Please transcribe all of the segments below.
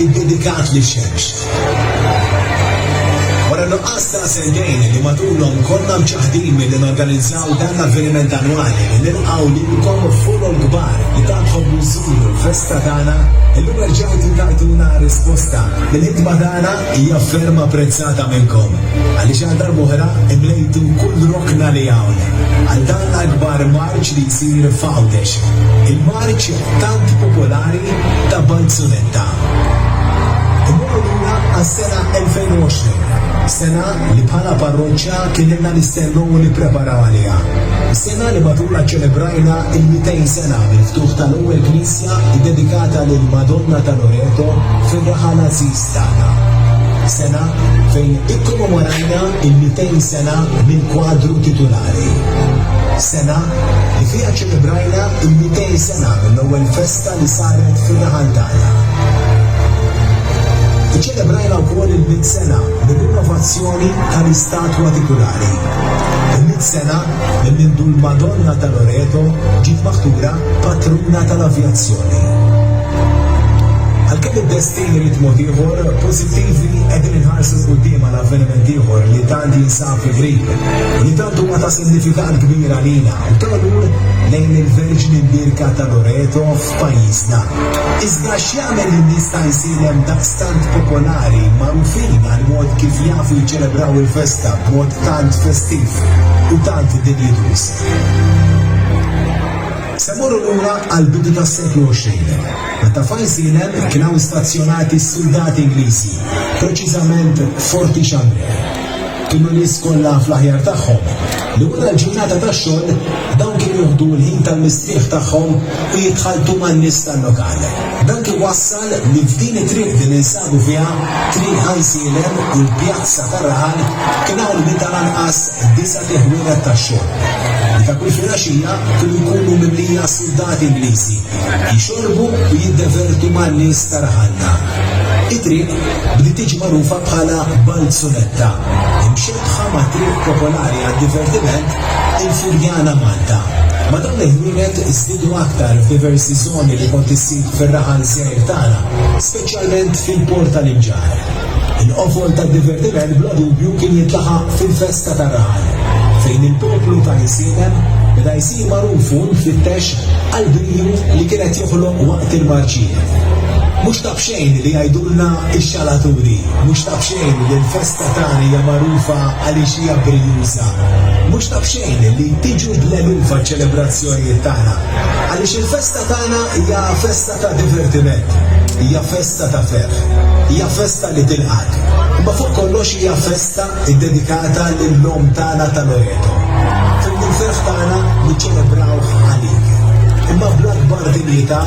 id-dedikat li xemx. Wara nuqqas ta' sentejn li matulhom konna mċaħdin li norganizzaw dan l-avveniment annwali li nilqgħu lilkom furol kbar li tagħhom żuru l-festa tagħna, illum rġgħu tagħtuna risposta li l-ħidma tagħna hija ferm apprezzata minnkom. Għaliex għal darb'oħra imlejtu kull rokna li hawn għal dan l-akbar marċ li jsir f'Għawdex, il-marċ tant popolari ta' Balzunetta. Immorru lura għas-sena 2020. Sena li bħala parroċċja kienna nistennu u nippreparaw għaliha. Sena li matula ċelebrajna il-200 sena bil-ftuħ tal-ewwel knisja dedikata lil Madonna ta' Loreto fir-raħal Aziz tagħna. Sena fejn ikkommemorajna il-200 sena mill-kwadru titolari. Sena li fiha ċelebrajna il-200 sena mill-ewwel festa li saret fir-raħal tagħna. Iċċelebrajna wkoll il-100 sena mill-innovazzjoni tal-istatwa titolari. Il-100 sena minn mindu l-Madonna ta' Loreto ġiet maħtura patruna tal-avjazzjoni. Għalkemm id-destin irid mod ieħor pożittivi qegħdin inħarsu quddiem għal avveniment ieħor li tant jinsab fi-qrib u li tant huwa ta' sinifikat kbir għalina u tagħmel lejn il-Verġni Birka ta' Loreto f'pajjiżna. Iżda x'jagħmel in-nies ta' Nsienem daqstant popolari magħrufin għal mod kif jafu jiċċelebraw il-festa b'mod tant festiv u tant dinjitus. Se mmorru lura għall-bidu tas-seklu 20. Meta f'Nsienem kien hawn stazzjonati s-soldati Ingliżi, preċiżament Forti Xambre. Kienu nies kollha fl-aħjar tagħhom li wara l-ġurnata tax-xogħol dawn kienu jieħdu l-ħin tal-mistrieħ tagħhom u jitħalltu man-nies tal-lokal. Dan kien wassal li f'din it-triq li ninsabu fiha triq Nsienem u l-pjazza tar-raħal kien hawn li tal-anqas 9 teħwienet tax-xogħol. Ta' kull filgħaxija kienu jkunu mimlija soldati Ingliżi jixorbu u jiddevertu man-nies ta' raħalna. It-triq bdiet tiġi magħrufa bħala Balzunetta, imxebħa ma' triq popolari għad-divertiment il-Furjana Malta. Ma dawn il-ħwienet żdiedu aktar f'diversi żoni li kont issir fir-raħal żgħir tagħna, speċjalment fil-Port tal-Imġar. Il-qofol tad-divertiment bla dubju kien jitlaħaq fil-festa tar-raħal, fejn il-poplu ta' Nsienem beda jsir magħruf u nfittex għall-briju li kienet joħloq waqt il-marċijiet. Mhux taf xejn li jgħidulna x-xalaturi, mhux taf xejn li l-festa tagħna hija magħrufa għaliex hija brijuża. Mhux taf xejn li tiġu bl-elufa ċelebrazzjonijiet tagħna. Għaliex il-festa tagħna hija festa ta' divertiment, hija festa ta' ferħ, hija festa li tilqak. Ma fuq kollox hija festa iddedikata lill-lom tagħna ta' Loreto. Fil-ferħ tagħna niċċelebrawh għalik. Imma bl-akbar dinjità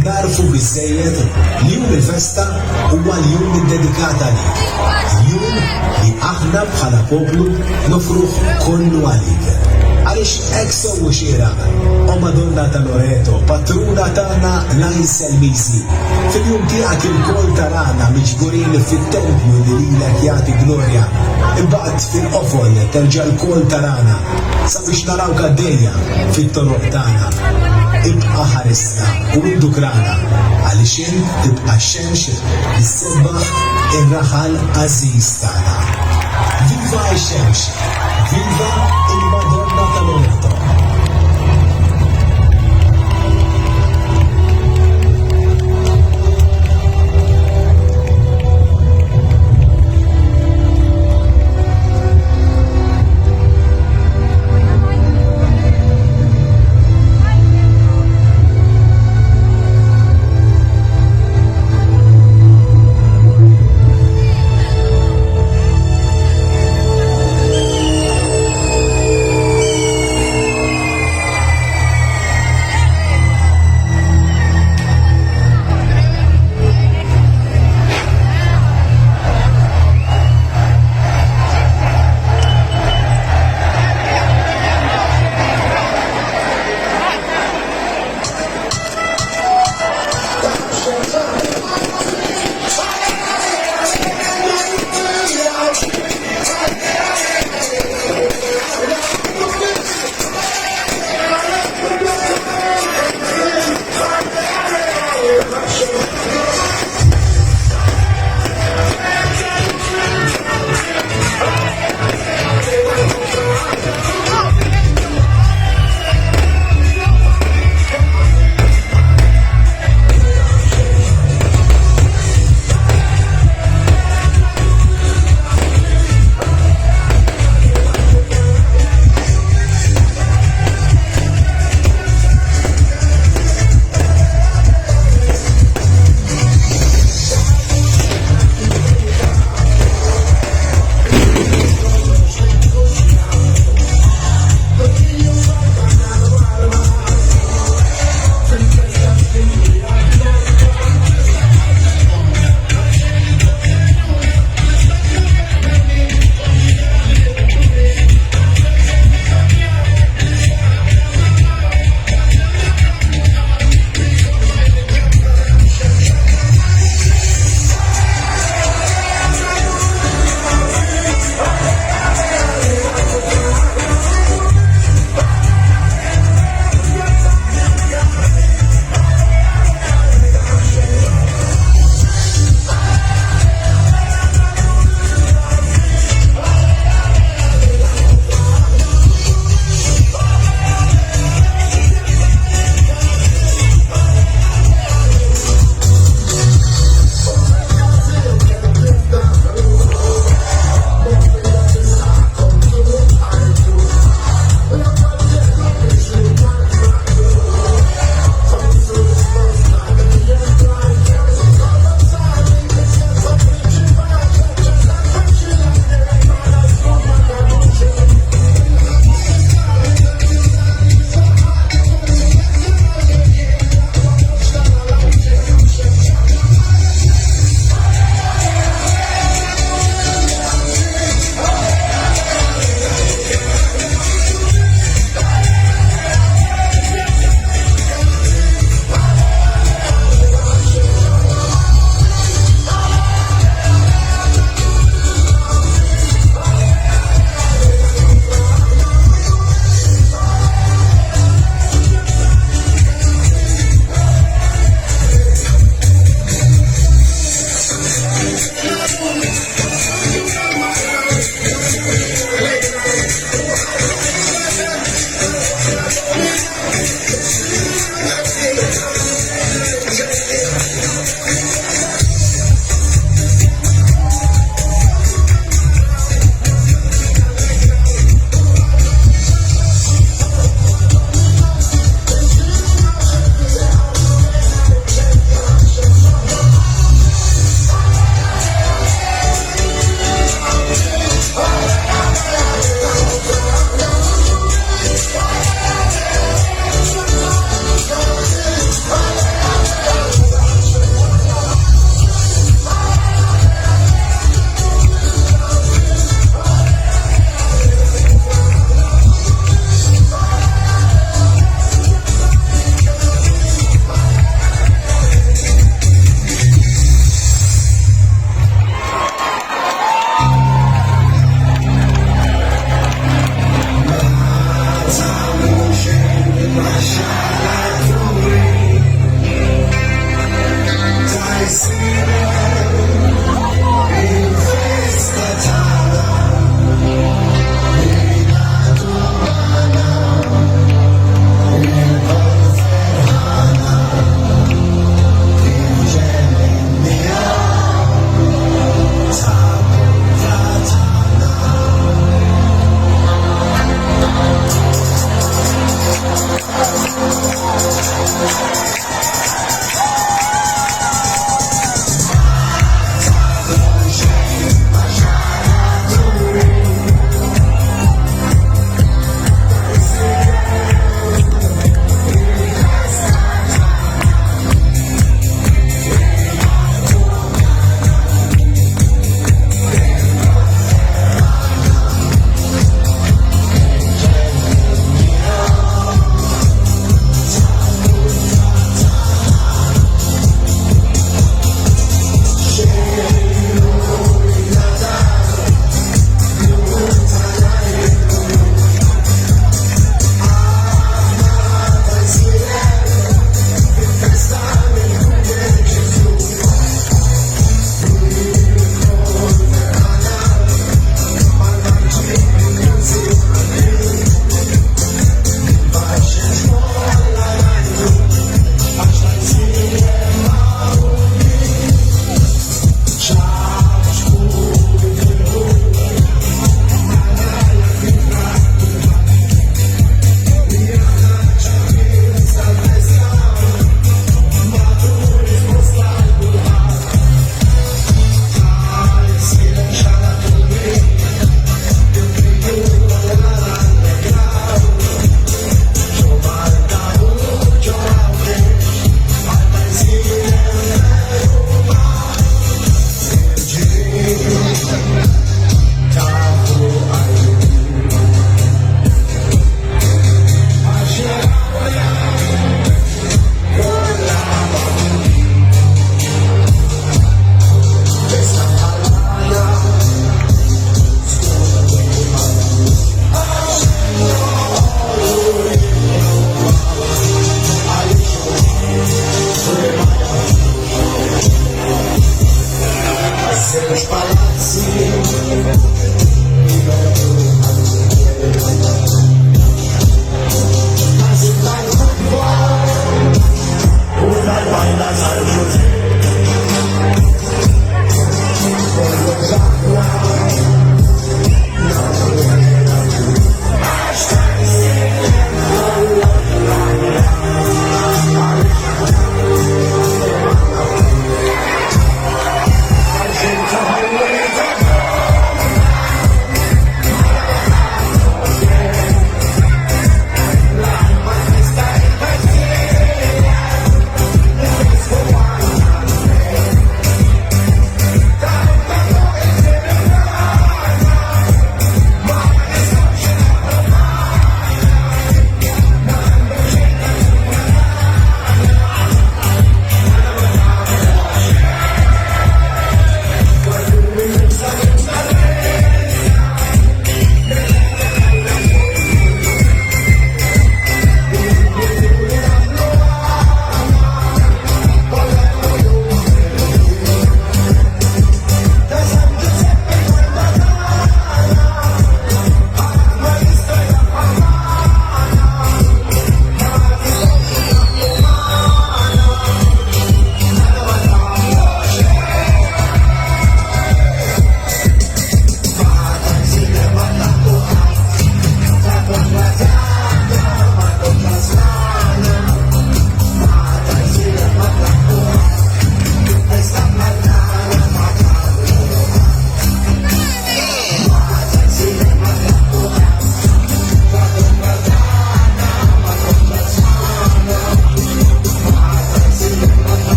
narfu biżżejjed li jum il-festa huwa l-jum iddedikat għalik. Jum li aħna bħala poplu nofruh kollu għalik. Għaliex hekk sewwu xieraq, o Madonna ta' Loreto, patruna tagħna l-Anselmisi. Fil-jum tiegħek il-kol tarana miġburin fit-tempju li lilek jagħti glorja. Imbagħad fil-qofol terġa' l-kol tarana sabiex narawk għaddejja fit-toroq tagħna. Ibqa' ħarisna u indukrana għaliex int tibqa' x-xemx li ssebbaħ ir-raħal Aziz tagħna. Viva x-xemx! Viva il-Madonna ta' Loreto!